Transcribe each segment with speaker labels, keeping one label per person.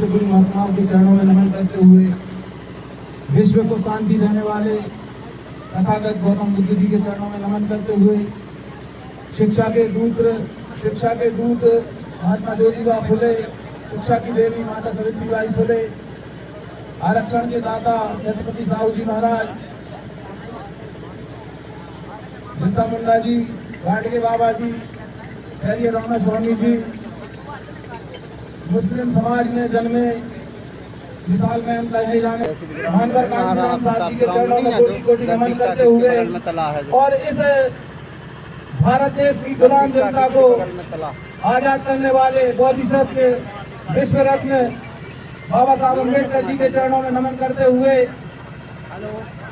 Speaker 1: पूज्य गुरु महात्माओं के चरणों में नमन करते हुए विश्व को शांति देने वाले तथागत गौतम बुद्ध जी के चरणों में नमन करते हुए शिक्षा के दूत महात्मा ज्योतिबा फुले, शिक्षा की देवी माता सावित्रीबाई फुले, आरक्षण के दाता छत्रपति साहू जी महाराज, बिरसा मुंडा जी, घाटगे बाबा जी, खैरिया रामा स्वामी जी, मुस्लिम समाज में जन्मे मिसाल में हम कहे जाने मानवर कांशीराम साहब जी के चरणों में कोटि कोटि नमन करते हुए और इस भारत देश की गुलाम जनता को आजाद करने वाले बोधिसत्व के विश्व रत्न बाबा साहब अम्बेडकर जी के चरणों में नमन करते हुए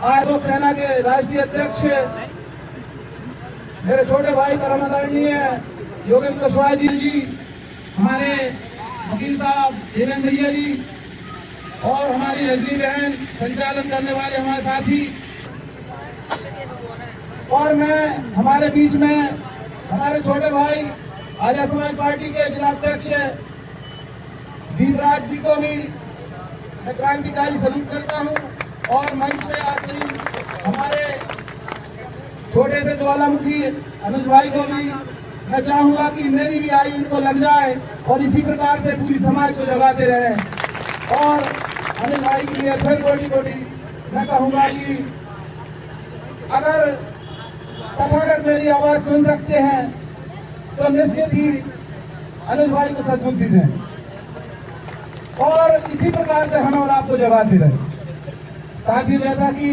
Speaker 1: आज लोक सेना के राष्ट्रीय अध्यक्ष मेरे छोटे भाई परम आदरणीय योगेंद्र कुशवाहा जी, हमारे वकील साहब देवेंद्र भैया जी और हमारी रजनी बहन संचालन करने वाले हमारे साथी, और मैं हमारे बीच में हमारे छोटे भाई आर्य समाज पार्टी के जिलाध्यक्ष दीपराज जी को भी मैं क्रांतिकारी सल्यूट करता हूं। और मंच पे आते हमारे छोटे से ज्वालामुखी अनुज भाई को भी मैं चाहूंगा कि मेरी भी आयु इनको लग जाए और इसी प्रकार से पूरी समाज को जगाते रहे। और अनुज भाई के लिए फिर कोटि कोटि मैं कहूंगा कि अगर तथागत मेरी आवाज सुन सकते हैं तो निश्चित ही अनुज भाई को सद्बुद्धि दें और इसी प्रकार से हम और आपको जगाते रहे। साथ ही जैसा कि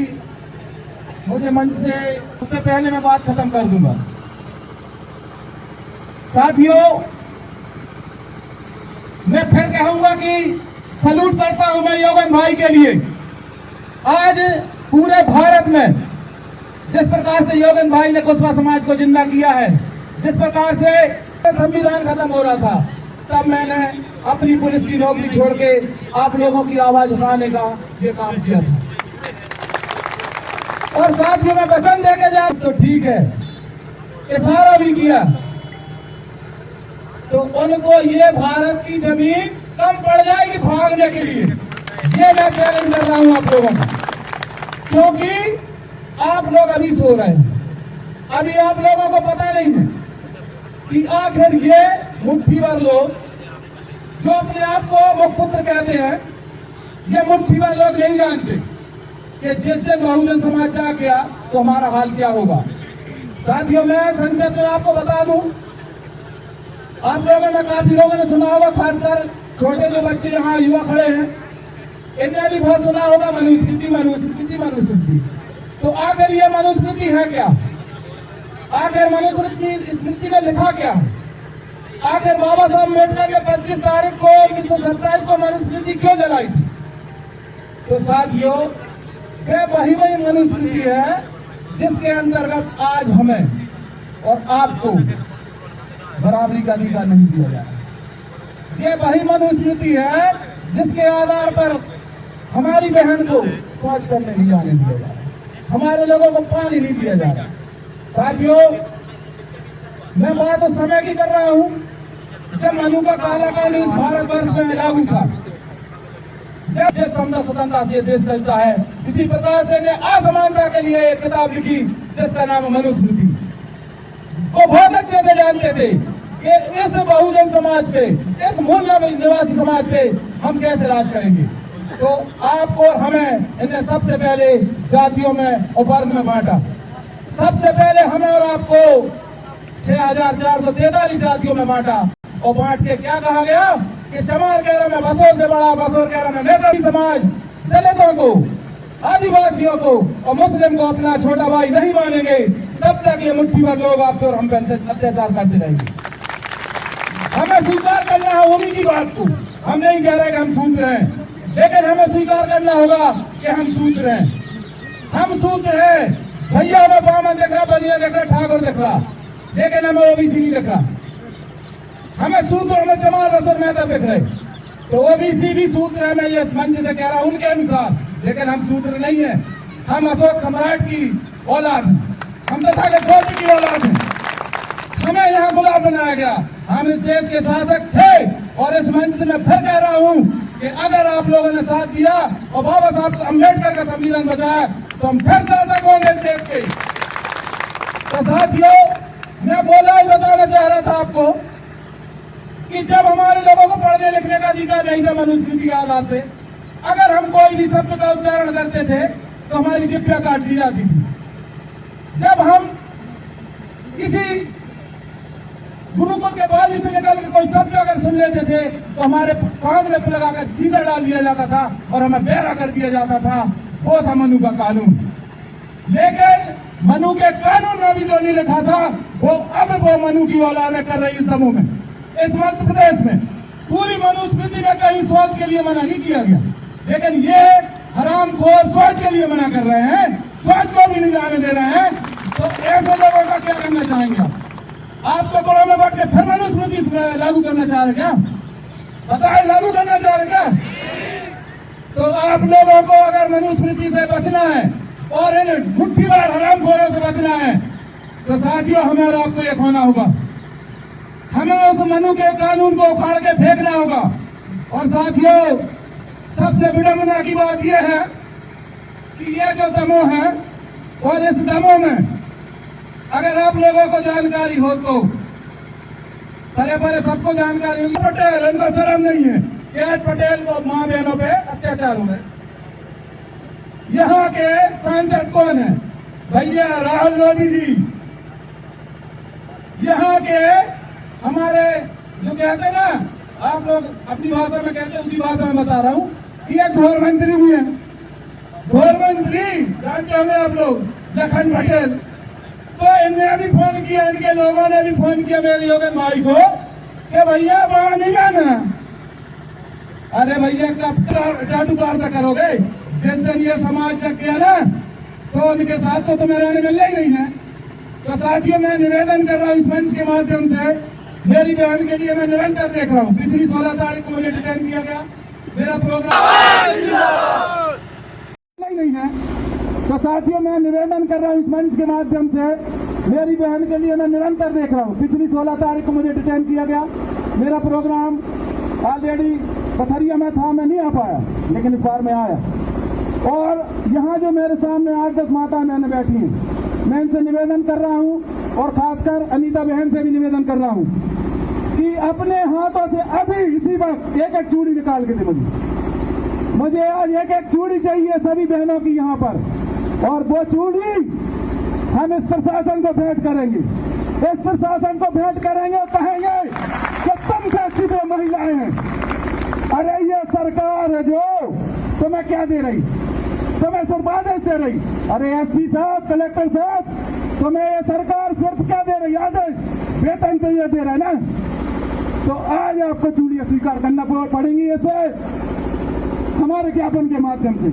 Speaker 1: मुझे मंच से उससे पहले मैं बात खत्म कर दूंगा। साथियों, मैं फिर कहूंगा कि सलूट करता हूं मैं योगेंद्र भाई के लिए। आज पूरे भारत में जिस प्रकार से योगेंद्र भाई ने कुशवाहा समाज को जिंदा किया है, जिस प्रकार से संविधान खत्म हो रहा था, तब मैंने अपनी पुलिस की नौकरी छोड़ के आप लोगों की आवाज उठाने का ये काम किया था। और साथियों में वचन देके जा तो ठीक है, इशारा भी किया तो उनको ये भारत की जमीन कम पड़ जाएगी भागने के लिए, ये मैं चैलेंज कर रहा हूं आप लोगों को। क्योंकि आप लोग अभी सो रहे हैं, अभी आप लोगों को पता नहीं है कि आखिर ये मुट्ठी भर लोग जो अपने आप को मुखपुत्र कहते हैं, ये मुट्ठी भर लोग नहीं जानते कि जिस दिन बहुजन समाज जा गया तो हमारा हाल क्या होगा। साथियों, मैं संक्षेप में आपको बता दूं, आप लोगों ने काफी लोगों ने सुना होगा, खासकर छोटे जो बच्चे यहाँ युवा खड़े हैं, इनने भी बहुत सुना होगा मनुस्मृति मनुस्मृति मनुस्मृति। तो आखिर ये मनुस्मृति है क्या? आखिर मनुस्मृति स्मृति में लिखा क्या है? आखिर बाबा साहब अम्बेडकर ने 25 तारीख को 1927 को मनुस्मृति क्यों जलाई थी? तो साथियों, वे वही मनुस्मृति है जिसके अंतर्गत आज हमें और आपको बराबरी का अधिकार नहीं दिया जा रहा। ये वही मनुस्मृति है जिसके आधार पर हमारी बहन को शौच करने नहीं जाने दिया जा रहा, हमारे लोगों को पानी नहीं दिया जा रहा। साथियों, मैं बात उस समय की कर रहा हूं जब मनु का काला कानून भारतवर्ष में लागू था, जब जिस स्वतंत्रता से देश चलता है। इसी प्रकार से ने असमानता के लिए एक किताब लिखी जिसका नाम मनुस्मृति। वो बहुत अच्छे से जानते थे कि इस बहुजन समाज पे, इस मूल निवासी समाज पे हम कैसे राज करेंगे। तो आपको और हमें इन्हें सबसे पहले जातियों में और वर्ग में बांटा। सबसे पहले हमें और आपको 6443 जातियों में बांटा और बांट के क्या कहा गया कि चमार कहरा में बसोर से बड़ा, बसोर कहरा में मेहनती समाज, दलितों को, आदिवासियों को और मुस्लिम को अपना छोटा भाई नहीं मानेंगे तब तक ये मुट्ठी भर लोग आप पर हम पर अत्याचार करते रहेंगे। हमें स्वीकार करना है उन्हीं की बात को। हम नहीं कह रहे कि हम सूत्र हैं, लेकिन हमें स्वीकार करना होगा कि हम सूत्र हैं। हम सूत्र हैं। भैया हमें ब्राह्मण दिख रहा, बनिया दिख रहा, ठाकुर दिख रहा, लेकिन हमें ओबीसी नहीं दिख रहा। हमें सूत्र, हमें चमार बसोर मेहता दिख रहे। तो ओबीसी भी सूत्र है, मैं ये मंच से कह रहा हूं उनके अनुसार, लेकिन हम सूत्र नहीं है। हम अशोक सम्राट की औलाद हैं, हम तथागत गौतम की औलाद हैं। हमें यहाँ गुलाम बनाया गया। हम इस देश के शासक थे और इस मंच से मैं फिर कह रहा हूँ कि अगर आप लोगों ने साथ दिया और बाबा साहब अम्बेडकर का संविधान बचाया तो हम फिर शासक होंगे इस देश के। तो साथियों, मैं बोला ही बताना चाह रहा था आपको कि जब हमारे लोगों को पढ़ने लिखने का अधिकार नहीं था मनुस्मृति के आधार से, अगर हम कोई भी शब्द का उच्चारण करते थे तो हमारी जिभ्या काट दी जाती थी। जब हम किसी गुरुकुल के बाद से निकल के कोई शब्द अगर सुन लेते थे तो हमारे कान में लगाकर सीधा डाल दिया जाता था और हमें बेरा कर दिया जाता था। वो था मनु का कानून। लेकिन मनु के कानून में भी जो नहीं लिखा था वो मनु की औलादें कर रही इस समूह में, इस मध्य प्रदेश में। पूरी मनुस्मृति में कहीं सोच के लिए मना नहीं किया गया, लेकिन ये हरामखोर सोच के लिए मना कर रहे हैं, सोच को भी नहीं जाने दे रहे हैं। तो ऐसे लोगों का क्या करना चाहेंगे आप तो करोड़ में बैठ के फिर मनुस्मृति लागू करना चाह रहे क्या? बताए, लागू करना चाह रहे क्या? तो आप लोगों को अगर मनुस्मृति से बचना है और इन मुट्ठीवार हरामखोरों से बचना है तो साथियों हमें और आपको एक होना होगा। हमें उस मनु के कानून को उखाड़ के फेंकना होगा। और साथियों, सबसे विडंबना की बात यह है कि ये जो दमोह है और इस दमोह में अगर आप लोगों को जानकारी हो तो परे परे सबको जानकारी होगी। पटेल, इनको शर्म नहीं है कि आज पटेल को मां बहनों पे अत्याचार हुए। यहाँ के सांसद कौन है? भैया राहुल गांधी जी। यहाँ के हमारे जो कहते हैं ना, आप लोग अपनी भाषा में कहते हैं उसी भाषा में बता रहा हूँ कि एक गृह मंत्री भी है। गृह मंत्री जानते होंगे आप लोग, लखन पटेल। तो इनने भी फोन किया, इनके लोगों ने भी फोन किया मेरे योगेन भाई को कि भैया वहां नहीं जाना। अरे भैया कब चाटुकारिता करोगे? जिस दिन ये समाज जग गया ना तो उनके साथ तो तुम्हें रहने मिलना ही नहीं है। तो साथियों, मैं निवेदन कर रहा हूँ इस मंच के माध्यम से, मेरी बहन के लिए मैं निरंतर देख रहा हूँ। पिछली 16 तारीख को मुझे डिटेन किया गया, मेरा प्रोग्राम नहीं है। तो साथियों, मैं निवेदन कर रहा हूँ इस मंच के माध्यम से, मेरी बहन के लिए मैं निरंतर देख रहा हूँ। पिछली 16 तारीख को मुझे डिटेन किया गया, मेरा प्रोग्राम ऑलरेडी पथरिया में था, मैं नहीं आ पाया, लेकिन इस बार मैं आया। और यहाँ जो मेरे सामने 8-10 माता मैंने बैठी हैं, मैं इनसे निवेदन कर रहा हूँ और खासकर अनीता बहन से भी निवेदन कर रहा हूँ कि अपने हाथों से अभी इसी वक्त एक चूड़ी निकाल के दे मुझे आज एक चूड़ी चाहिए सभी बहनों की यहाँ पर। और वो चूड़ी हम इस प्रशासन को भेंट करेंगे, इस प्रशासन को भेंट करेंगे और कहेंगे कि तुम कैसी वो महिलाएं हैं। अरे ये सरकार है जो तुम्हें क्या दे रही, तुम्हें सिर्फ आदेश दे रही। अरे एसपी साहब, कलेक्टर साहब, तुम्हें ये सरकार सिर्फ क्या दे रही? आदेश, वेतन तो ये दे रहा है ना। तो आज आपको चूड़ियां स्वीकार करना पड़ेंगी ऐसे हमारे ज्ञापन के माध्यम से।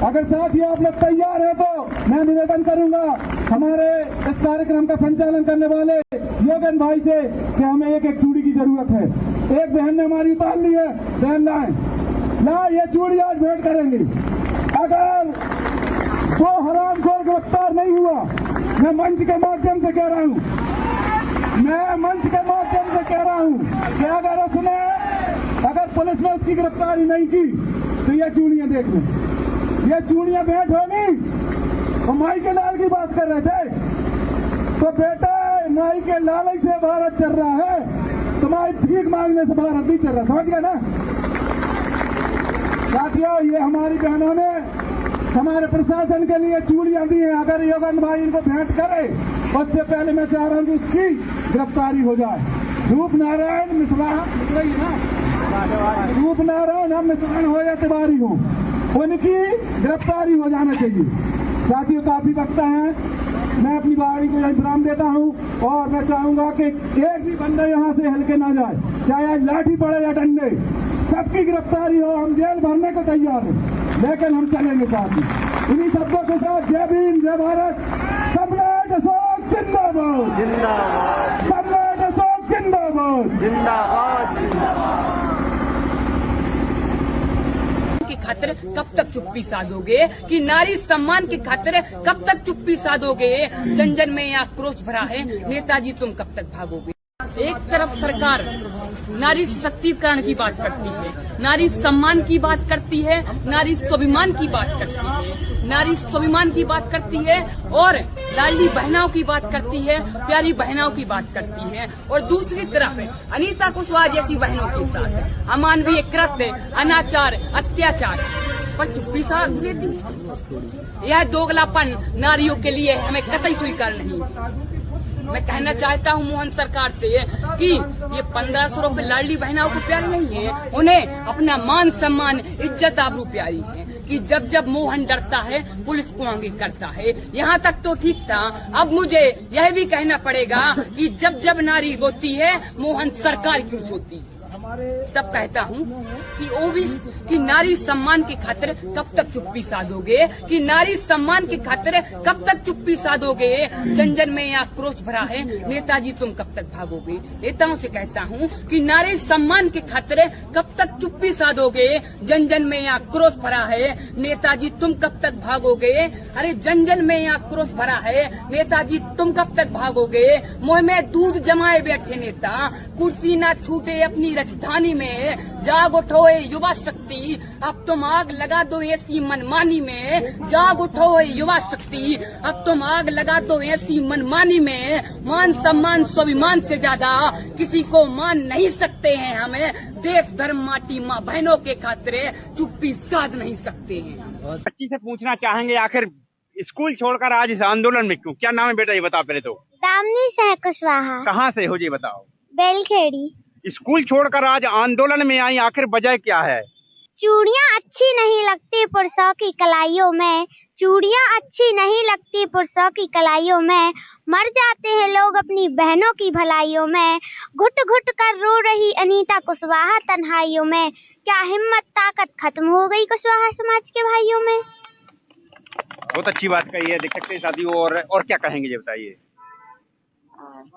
Speaker 1: अगर साथियों आप लोग तैयार है तो मैं निवेदन करूंगा हमारे इस कार्यक्रम का संचालन करने वाले योगेन भाई से कि हमें एक चूड़ी की जरूरत है। एक बहन ने हमारी उतार ली है, बहन ला ये चूड़ी आज भेंट करेंगे। अगर वो हरामखोर गिरफ्तार नहीं हुआ, मैं मंच के माध्यम से कह रहा हूँ, मैं मंच के माध्यम से कह रहा हूँ कि अगर उसने, अगर पुलिस ने उसकी गिरफ्तारी नहीं की तो ये चूड़ियां देख लें, ये चूड़ियां भेंट होगी। तो माई के लाल की बात कर रहे थे, तो बेटा माई के लाल से भारत चल रहा है, तुम्हारी भीख मांगने से भारत नहीं चल रहा, समझ गए ना साथियों? ये हमारी बहनों ने हमारे प्रशासन के लिए चूड़ियां दी हैं। अगर योगेन भाई इनको भेंट करे उससे पहले मैं चाह रहा हूं कि उसकी गिरफ्तारी हो जाए। रूप नारायण मिश्रा ही ना, रूप नारायण हम मिश्रण हो या तिवारी हो, उनकी गिरफ्तारी हो जाना चाहिए। साथियों, काफी वक्ता है, मैं अपनी वाणी को विराम देता हूं और मैं चाहूंगा कि एक भी बंदा यहां से हल्के ना जाए, चाहे आज लाठी पड़े या डंडे, सबकी गिरफ्तारी हो। हम जेल भरने को तैयार हैं, लेकिन हम चलेंगे साथ ही। इन्हीं शब्दों के साथ जय भीम, जय भारत, सम्राट अशोक जिंदाबाद, जिंदाबाद, सम्राट अशोक जिंदाबाद, जिंदाबाद, जिंदाबाद।
Speaker 2: की खातिर कब तक चुप्पी साधोगे कि नारी सम्मान की खातिर कब तक चुप्पी साधोगे? जन जन में आक्रोश भरा है, नेताजी तुम कब तक भागोगे? एक तरफ सरकार नारी सशक्तिकरण की बात करती है, नारी सम्मान की बात करती है, नारी स्वाभिमान की बात करती है, नारी स्वाभिमान की बात करती है और लाडली बहनाओं की बात करती है, प्यारी बहनाओं की बात करती है, और दूसरी तरफ अनीता कुशवाहा जैसी बहनों के साथ अमानवीय कृत्य, अनाचार, अत्याचार पर चुप्पी साध लेती। यह दोगलापन नारियों के लिए हमें कतई स्वीकार नहीं। मैं कहना चाहता हूं मोहन सरकार से कि ये 1500 रुपए लाडली बहनाओं को प्यारी नहीं है, उन्हें अपना मान सम्मान, इज्जत, आबरू प्यारी है। कि जब जब मोहन डरता है पुलिस को आगे करता है। यहाँ तक तो ठीक था, अब मुझे यह भी कहना पड़ेगा कि जब जब नारी रोती है मोहन सरकार क्यों सोती है। तब कहता हूँ कि ओबीसी की नारी सम्मान की खातिर कब तक चुप्पी साधोगे, कि नारी सम्मान की खातिर कब तक चुप्पी साधोगे। जन जन में आक्रोश भरा है, नेताजी तुम कब तक भागोगे। नेताओं से कहता हूँ कि नारी सम्मान की खातिर कब तक चुप्पी साधोगे। जन जन में आक्रोश भरा है, नेताजी तुम कब तक भागोगे। अरे जन जन में आक्रोश भरा है, नेताजी तुम कब तक भागोगे। मुँह में दूध जमाए बैठे नेता, कुर्सी ना छूटे अपनी राजधानी में। जाग उठो ए युवा शक्ति, अब तुम आग लगा दो ऐसी मनमानी में। जाग उठो ए युवा शक्ति, अब तुम आग लगा दो ऐसी मनमानी में। मान सम्मान स्वाभिमान से ज्यादा किसी को मान नहीं सकते हैं। हमें देश धर्म माटी माँ बहनों के खातिर चुप्पी साध नहीं सकते हैं।
Speaker 3: बच्ची से पूछना चाहेंगे आखिर स्कूल छोड़कर आज इस आंदोलन में क्यों? क्या नाम है बेटा, ये बताओ पहले तो।
Speaker 4: दामिनी सह कुशवाहा,
Speaker 3: कहाँ से हो ये बताओ।
Speaker 4: बेलखेड़ी।
Speaker 3: स्कूल छोड़कर आज आंदोलन में आई, आखिर वजह क्या है?
Speaker 4: चूड़ियाँ अच्छी नहीं लगती पुरुषों की कलाइयों में, चूड़ियाँ अच्छी नहीं लगती पुरुषों की कलाइयों में। मर जाते हैं लोग अपनी बहनों की भलाइयों में। घुट घुट कर रो रही अनीता कुशवाहा तन्हाइयों में। क्या हिम्मत ताकत खत्म हो गई कुशवाहा समाज के भाइयों में।
Speaker 3: बहुत अच्छी बात कही है, देख सकते हैं साथियों। और क्या कहेंगे ये बताइए।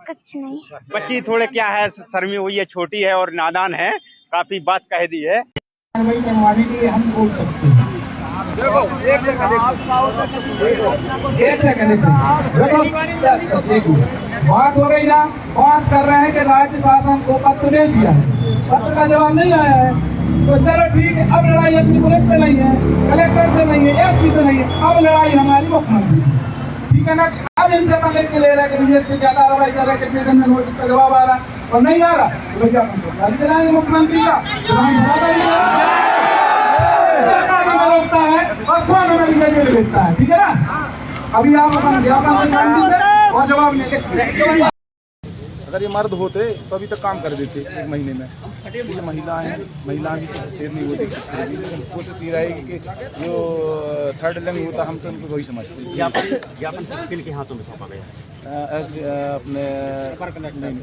Speaker 4: कुछ नहीं।
Speaker 3: बच्ची थोड़े क्या है, शर्मी हुई है, छोटी है और नादान है, काफी बात कह दी है।
Speaker 1: कार्रवाई करवाने के लिए हम बोल सकते हैं। देखो बात हो गई ना, बात कर रहे हैं कि राज्य शासन को पत्र दे दिया है, पत्र का जवाब नहीं आया है। तो चलो ठीक है, अब लड़ाई अपनी पुलिस से नहीं है, कलेक्टर से नहीं है, एसपी से नहीं है, अब लड़ाई हमारी मुख्यमंत्री, ठीक है ना। अब इनसे हम लिख के ले रहे हैं कि बीजेपी क्या कार्रवाई कर रहे हैं, कितने दिन में नोटिस का जवाब आ रहा है और नहीं आ रहा तो भैया गाड़ी चलाएंगे मुख्यमंत्री का। रोकता है और कौन हमें जेल भेजता है, ठीक है ना। अभी आप अपना ज्ञापन और जवाब लेके।
Speaker 5: अगर ये मर्द होते तो अभी तक काम कर देते 1 महीने में। ये महिला की शेर नहीं होती, लेकिन कोशिश ये रहेगी कि जो थर्ड लिंग होता हम तो उनको वही समझते हैं।
Speaker 3: ज्ञापन किनके हाथों में सौंपा गया?
Speaker 5: अपने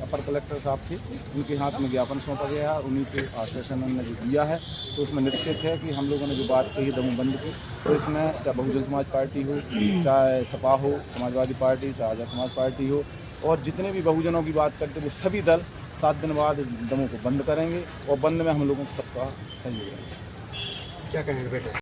Speaker 5: अपर कलेक्टर साहब थे, उनके हाथ में ज्ञापन सौंपा गया है। उन्हीं से आश्वासन हमने जो दिया है तो उसमें निश्चित है कि हम लोगों ने जो बात कही दमोबंद की, तो इसमें चाहे बहुजन समाज पार्टी हो, चाहे सपा हो, समाजवादी पार्टी, चाहे आजाद समाज पार्टी हो, और जितने भी बहुजनों की बात करते वो सभी दल 7 दिन बाद इस दमों को बंद करेंगे और बंद में हम लोगों को सबका सहयोग है।
Speaker 3: क्या कहेंगे बेटा?